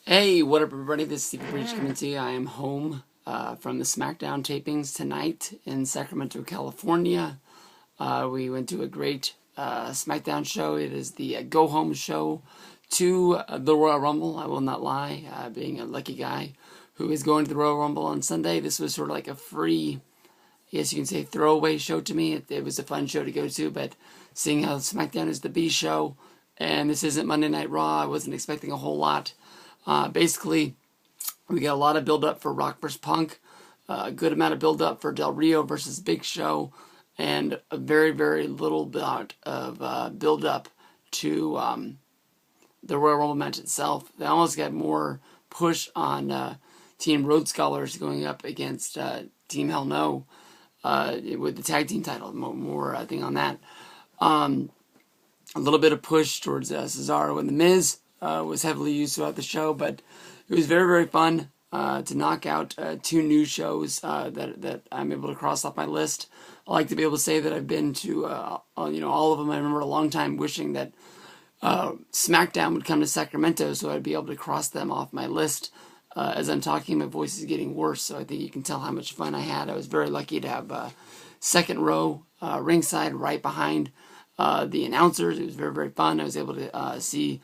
Hey, what up, everybody? This is Steve Breach coming to you. I am home from the Smackdown tapings tonight in Sacramento, California. We went to a great Smackdown show. It is the go-home show to the Royal Rumble. I will not lie, being a lucky guy who is going to the Royal Rumble on Sunday. This was sort of like a free, I guess you can say, throwaway show to me. It was a fun show to go to, but seeing how Smackdown is the B show, and this isn't Monday Night Raw, I wasn't expecting a whole lot. Basically, we got a lot of build-up for Rock vs. Punk, a good amount of build-up for Del Rio versus Big Show, and a very, very little bit of build-up to the Royal Rumble match itself. They almost got more push on Team Road Scholars going up against Team Hell No with the tag team title. More thing on that. A little bit of push towards Cesaro and The Miz. Was heavily used throughout the show, but it was very, very fun to knock out two new shows that I'm able to cross off my list. I like to be able to say that I've been to all of them. I remember a long time wishing that Smackdown would come to Sacramento so I'd be able to cross them off my list. As I'm talking, my voice is getting worse, so I think you can tell how much fun I had. I was very lucky to have second row ringside right behind the announcers. It was very, very fun. I was able to see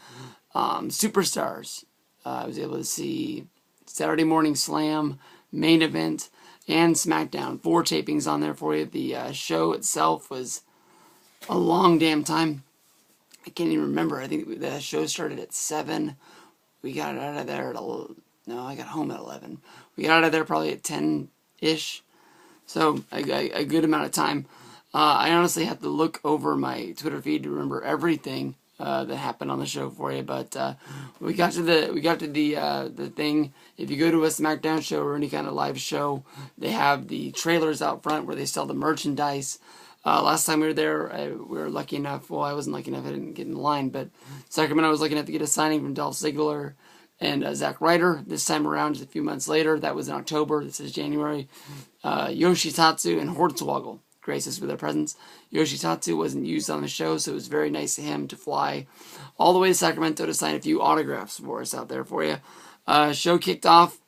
superstars. I was able to see Saturday Morning Slam, Main Event, and Smackdown. 4 tapings on there for you. The show itself was a long damn time. I can't even remember. I think the show started at 7. We got out of there at I got home at 11. We got out of there probably at 10-ish. So a good amount of time. I honestly have to look over my Twitter feed to remember everything that happened on the show for you, but we got to the thing. If you go to a SmackDown show or any kind of live show, they have the trailers out front where they sell the merchandise. Last time we were there, we were lucky enough. Well, I wasn't lucky enough; I didn't get in the line. But Sacramento was lucky enough to get a signing from Dolph Ziggler and Zack Ryder. This time around, just a few months later, that was in October. This is January. Yoshitatsu and Hornswoggle grace us with their presence. Yoshitatsu wasn't used on the show, so it was very nice of him to fly all the way to Sacramento to sign a few autographs for us out there for you. Show kicked off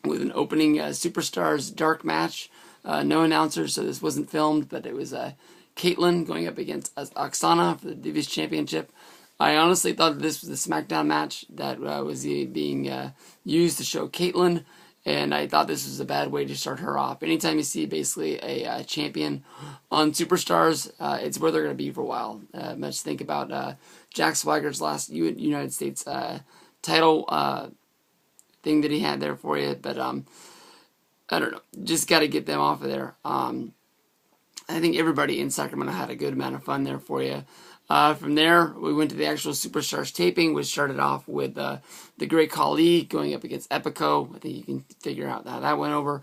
with an opening Superstars dark match. No announcers, so this wasn't filmed, but it was Caitlyn going up against Oksana for the Divas Championship. I honestly thought that this was the SmackDown match that was being used to show Caitlyn, and I thought this was a bad way to start her off. Anytime you see basically a champion on Superstars, it's where they're going to be for a while. Much think about Jack Swagger's last United States title thing that he had there for you. But I don't know. Just got to get them off of there. I think everybody in Sacramento had a good amount of fun there for you. From there, we went to the actual Superstars taping, which started off with the Great Khali going up against Epico. I think you can figure out how that went over.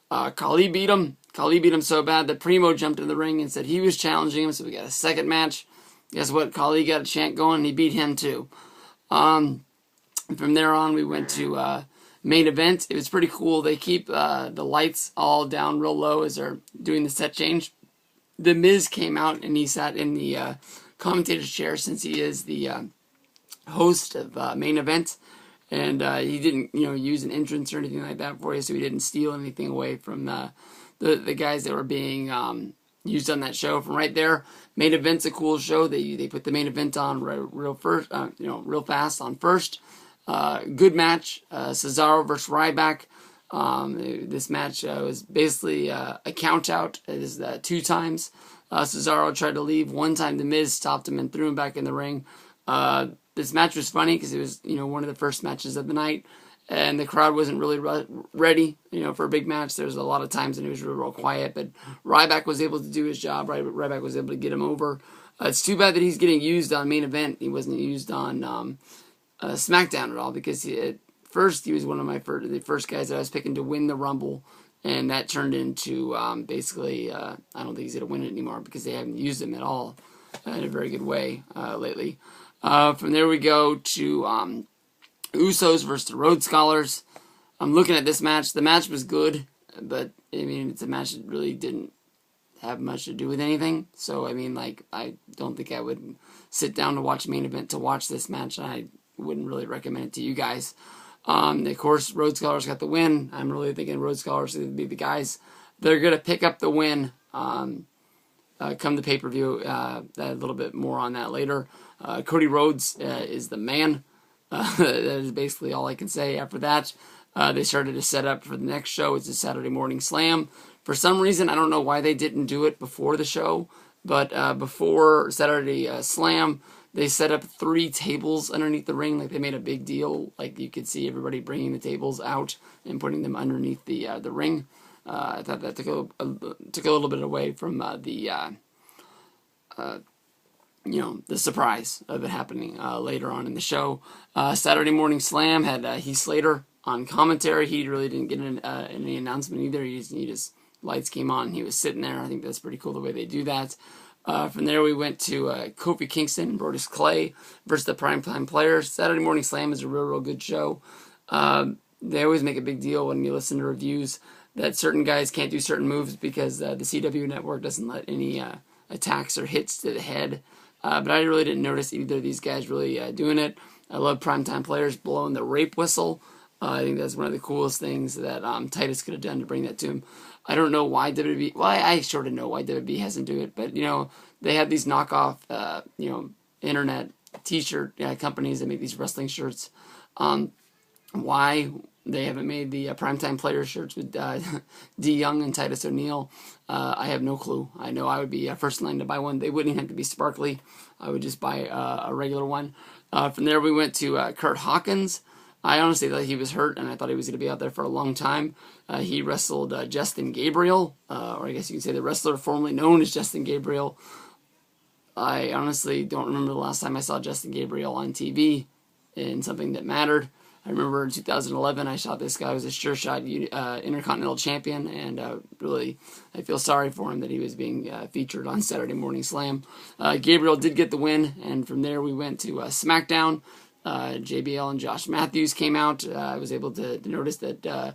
Khali beat him. Khali beat him so bad that Primo jumped in the ring and said he was challenging him, so we got a second match. Guess what? Khali got a chant going, and he beat him too. From there on, we went to Main Event. It was pretty cool. They keep the lights all down real low as they're doing the set change. The Miz came out, and he sat in the commentator's chair since he is the host of Main Event, and he didn't use an entrance or anything like that for you, so he didn't steal anything away from the guys that were being used on that show. From right there, Main Event's a cool show. They put the Main Event on real fast on first. Good match, Cesaro versus Ryback. This match was basically a count out. It is 2 times. Cesaro tried to leave. 1 time, The Miz stopped him and threw him back in the ring. This match was funny because it was, one of the first matches of the night, and the crowd wasn't really ready, for a big match. There was a lot of times and it was real quiet, but Ryback was able to do his job. Ryback was able to get him over. It's too bad that he's getting used on Main Event. He wasn't used on Smackdown at all, because at first he was one of the first guys that I was picking to win the Rumble. And that turned into basically, I don't think he's going to win it anymore because they haven't used him at all in a very good way lately. From there we go to Usos versus the Road Scholars. I'm looking at this match. The match was good, but I mean, it's a match that really didn't have much to do with anything. So I mean, I don't think I would sit down to watch Main Event to watch this match. And I wouldn't really recommend it to you guys. Of course, Rhodes Scholars got the win. I'm really thinking Rhodes Scholars are going to be the guys that are going to pick up the win come the pay-per-view. A little bit more on that later. Cody Rhodes is the man. That is basically all I can say. After that, they started to set up for the next show. It's a Saturday Morning Slam. For some reason, I don't know why they didn't do it before the show, but before Saturday Slam, they set up 3 tables underneath the ring. Like, they made a big deal. Like, you could see everybody bringing the tables out and putting them underneath the ring. I thought that took a little bit away from the surprise of it happening later on in the show. Saturday Morning Slam had Heath Slater on commentary. He really didn't get any announcement either. He just lights came on and he was sitting there. I think that's pretty cool the way they do that. From there we went to Kofi Kingston and Brodus Clay versus the Primetime Players. Saturday Morning Slam is a real good show. They always make a big deal when you listen to reviews that certain guys can't do certain moves because the CW network doesn't let any attacks or hits to the head. But I really didn't notice either of these guys really doing it. I love Primetime Players blowing the rape whistle. I think that's one of the coolest things that Titus could have done to bring that to him. I don't know why WWE... Well, I sort of know why WWE hasn't do it, but, they have these knockoff, internet t-shirt companies that make these wrestling shirts. Why they haven't made the Primetime Players shirts with D. Young and Titus O'Neil, I have no clue. I know I would be first in line to buy one. They wouldn't have to be sparkly. I would just buy a regular one. From there, we went to Kurt Hawkins. I honestly thought he was hurt, and I thought he was going to be out there for a long time. He wrestled Justin Gabriel, or I guess you can say the wrestler formerly known as Justin Gabriel. I honestly don't remember the last time I saw Justin Gabriel on TV in something that mattered. I remember in 2011 I saw this guy was a sure shot Intercontinental Champion, and really I feel sorry for him that he was being featured on Saturday Morning Slam. Gabriel did get the win, and from there we went to Smackdown. JBL and Josh Matthews came out. I was able to notice that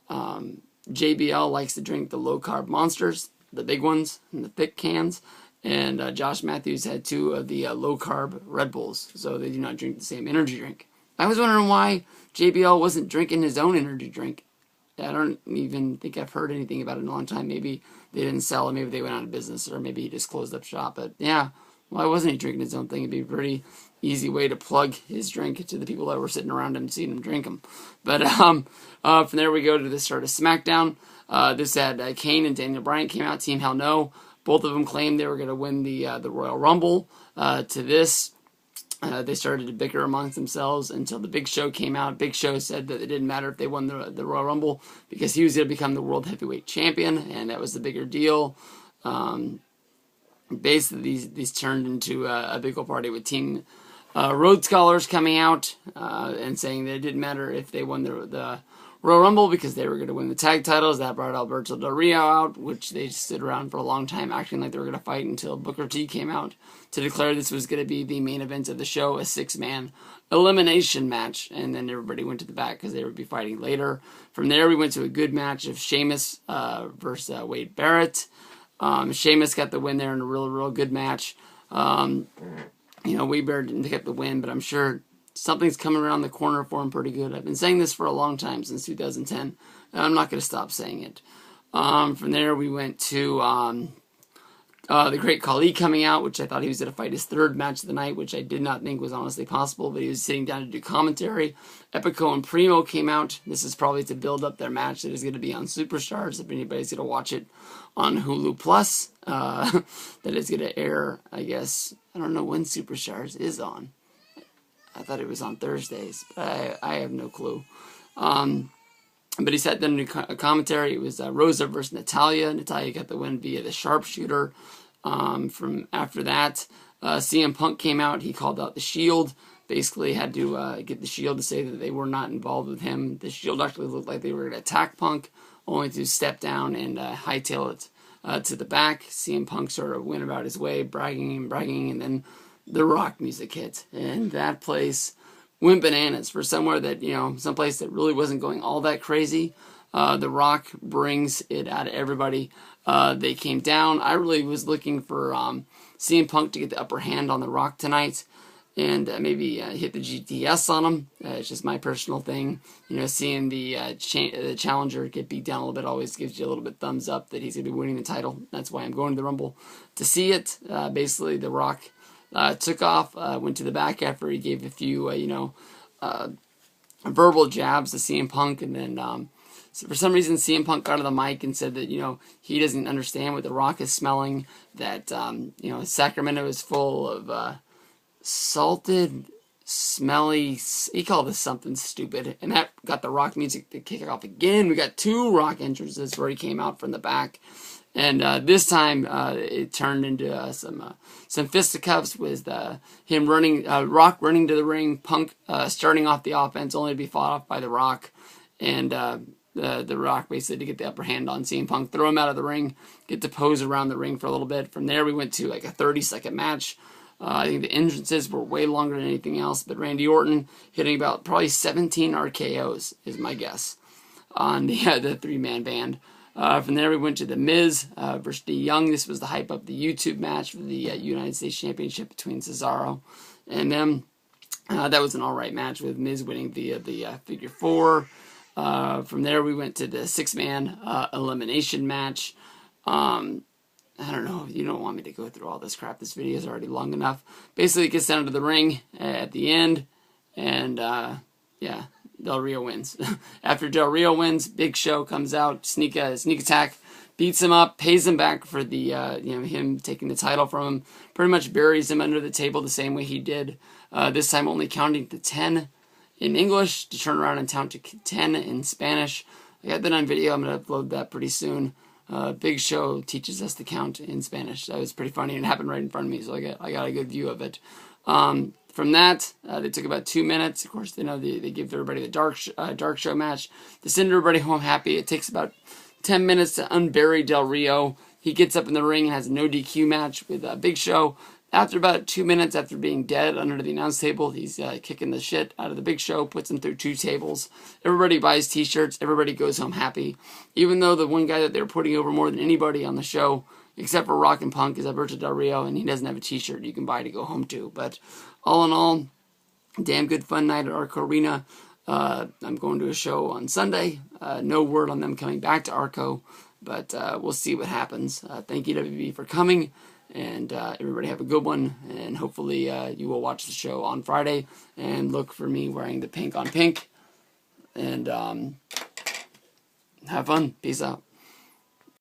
JBL likes to drink the low-carb monsters, the big ones, and the thick cans. And Josh Matthews had 2 of the low-carb Red Bulls, so they do not drink the same energy drink. I was wondering why JBL wasn't drinking his own energy drink. I don't even think I've heard anything about it in a long time. Maybe they didn't sell it, maybe they went out of business, or maybe he just closed up shop. But yeah, why wasn't he drinking his own thing? It'd be a pretty easy way to plug his drink to the people that were sitting around him, seeing him drink them. But from there we go to the start of SmackDown. This had Kane and Daniel Bryan came out. Team Hell No. Both of them claimed they were going to win the Royal Rumble. To this, they started to bicker amongst themselves until the Big Show came out. Big Show said that it didn't matter if they won the Royal Rumble because he was going to become the World Heavyweight Champion, and that was the bigger deal. Basically, these turned into a big old party with Team Rhodes Scholars coming out and saying that it didn't matter if they won the Royal Rumble because they were going to win the tag titles. That brought Alberto Del Rio out, which they stood around for a long time acting like they were going to fight until Booker T came out to declare this was going to be the main event of the show, a 6-man elimination match, and then everybody went to the back because they would be fighting later. From there, we went to a good match of Sheamus versus Wade Barrett. Sheamus got the win there in a real good match. Wade Barrett didn't pick up the win, but I'm sure something's coming around the corner for him pretty good. I've been saying this for a long time, since 2010, and I'm not going to stop saying it. From there, we went to the Great Khali coming out, which I thought he was going to fight his 3rd match of the night, which I did not think was honestly possible, but he was sitting down to do commentary. Epico and Primo came out. This is probably to build up their match that is going to be on Superstars, if anybody's going to watch it on Hulu Plus. That is going to air, I guess, I don't know when Superstars is on. I thought it was on Thursdays, but I have no clue. But he sat down to do a commentary. It was Rosa versus Natalya. Natalya got the win via the sharpshooter. From after that, CM Punk came out. He called out the Shield. Basically had to get the Shield to say that they were not involved with him. The Shield actually looked like they were going to attack Punk, only to step down and hightail it to the back. CM Punk sort of went about his way, bragging, and then the rock music hit, and that place went bananas for somewhere that, someplace that really wasn't going all that crazy. The Rock brings it out of everybody. They came down. I really was looking for CM Punk to get the upper hand on The Rock tonight. and maybe hit the GTS on him. It's just my personal thing. You know, seeing the challenger get beat down a little bit always gives you a little bit thumbs up that he's going to be winning the title. That's why I'm going to the Rumble to see it. Basically, The Rock took off, went to the back after he gave a few, verbal jabs to CM Punk, and then so for some reason CM Punk got on the mic and said that, you know, he doesn't understand what The Rock is smelling, that, you know, Sacramento is full of salted, smelly, he called this something stupid, and that got the Rock music to kick off again. We got 2 Rock entrances where he came out from the back, and this time it turned into some fisticuffs with him running, Rock running to the ring, Punk starting off the offense only to be fought off by the Rock, and the Rock basically to get the upper hand on CM Punk, throw him out of the ring, get to pose around the ring for a little bit. From there we went to like a 30-second match. I think the entrances were way longer than anything else, but Randy Orton hitting about probably 17 RKOs is my guess on the 3-man band. From there we went to The Miz versus D. Young. This was the hype up the YouTube match for the United States Championship between Cesaro and them. That was an alright match with Miz winning via the figure 4. From there we went to the 6-man elimination match. I don't know, you don't want me to go through all this crap. This video is already long enough. Basically, it gets down to the ring at the end, and yeah, Del Rio wins. After Del Rio wins, Big Show comes out, sneak attack, beats him up, pays him back for the him taking the title from him. Pretty much buries him under the table the same way he did. This time only counting to 10 in English to turn around and count to 10 in Spanish. I got that on video. I'm gonna upload that pretty soon. Big Show teaches us to count in Spanish. That was pretty funny, and it happened right in front of me, so I got a good view of it. From that, they took about 2 minutes. Of course, they give everybody the dark show match to send everybody home happy. It takes about 10 minutes to unbury Del Rio. He gets up in the ring and has a no DQ match with Big Show. After about 2 minutes after being dead under the announce table, he's kicking the shit out of the Big Show, puts him through 2 tables. Everybody buys t-shirts. Everybody goes home happy. Even though the one guy that they were putting over more than anybody on the show, except for Rock and Punk, is Alberto Del Rio, and he doesn't have a t-shirt you can buy to go home to. But all in all, damn good fun night at Arco Arena. I'm going to a show on Sunday. No word on them coming back to Arco, but we'll see what happens. Thank you, WB, for coming. And everybody have a good one, and hopefully you will watch the show on Friday and look for me wearing the pink on pink, and have fun. Peace out.